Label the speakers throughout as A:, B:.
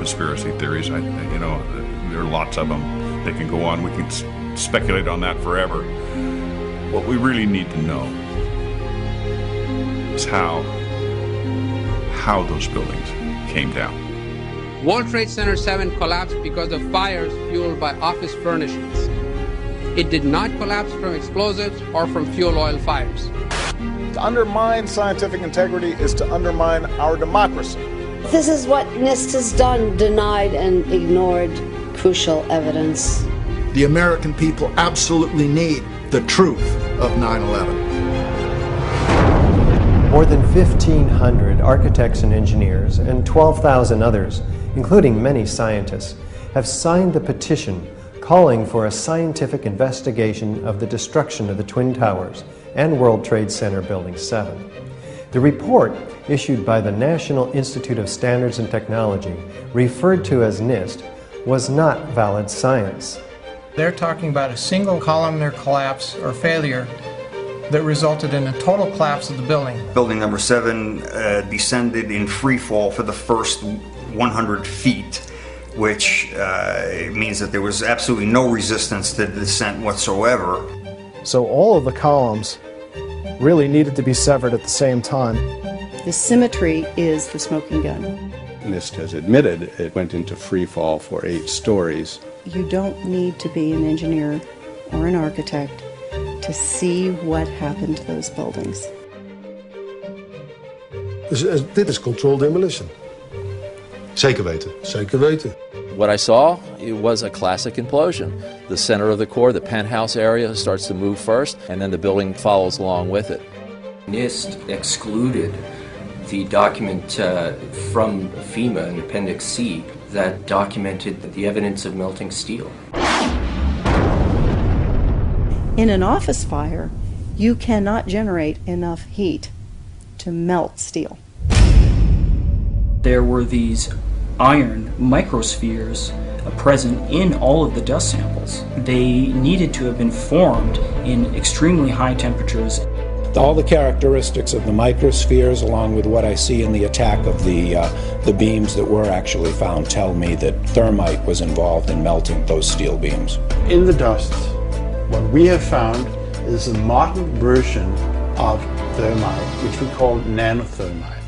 A: conspiracy theories. You know, there are lots of them. They can go on. We can speculate on that forever. What we really need to know is how those buildings came down.
B: World Trade Center 7 collapsed because of fires fueled by office furnishings. It did not collapse from explosives or from fuel oil fires.
C: To undermine scientific integrity is to undermine our democracy.
D: This is what NIST has done, denied and ignored crucial evidence.
E: The American people absolutely need the truth of 9/11.
F: More than 1,500 architects and engineers and 12,000 others, including many scientists, have signed the petition calling for a scientific investigation of the destruction of the Twin Towers and World Trade Center Building 7. The report, issued by the National Institute of Standards and Technology, referred to as NIST, was not valid science.
G: They're talking about a single columnar collapse or failure that resulted in a total collapse of the building.
H: Building number 7 descended in free fall for the first 100 feet, which means that there was absolutely no resistance to the descent whatsoever.
I: So all of the columns really needed to be severed at the same time.
J: The symmetry is the smoking gun.
K: NIST has admitted it went into free fall for 8 stories.
J: You don't need to be an engineer or an architect to see what happened to those buildings.
L: Dit is controlled demolition.
M: Zeker weten.
L: Zeker weten.
N: What I saw, it was a classic implosion. The center of the core, the penthouse area, starts to move first, and then the building follows along with it.
O: NIST excluded the document from FEMA in Appendix C that documented the evidence of melting steel.
J: In an office fire, you cannot generate enough heat to melt steel.
P: There were these iron microspheres present in all of the dust samples. They needed to have been formed in extremely high temperatures.
Q: All the characteristics of the microspheres, along with what I see in the attack of the beams that were actually found, tell me that thermite was involved in melting those steel beams.
L: In the dust, what we have found is a modern version of thermite, which we call nanothermite.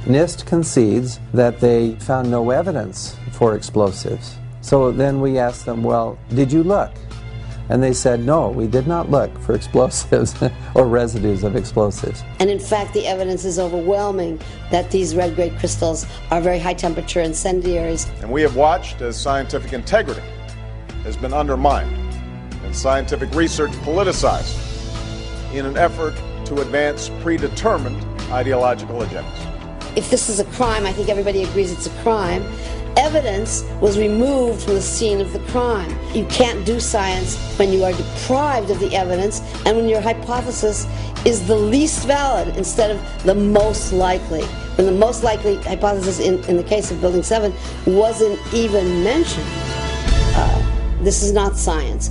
F: NIST concedes that they found no evidence for explosives. So then we asked them, well, did you look? And they said, no, we did not look for explosives or residues of explosives.
D: And in fact, the evidence is overwhelming that these red-grade crystals are very high-temperature incendiaries.
C: And we have watched as scientific integrity has been undermined and scientific research politicized in an effort to advance predetermined ideological agendas.
D: If this is a crime, I think everybody agrees it's a crime. Evidence was removed from the scene of the crime. You can't do science when you are deprived of the evidence and when your hypothesis is the least valid instead of the most likely. When the most likely hypothesis in the case of Building 7 wasn't even mentioned. This is not science.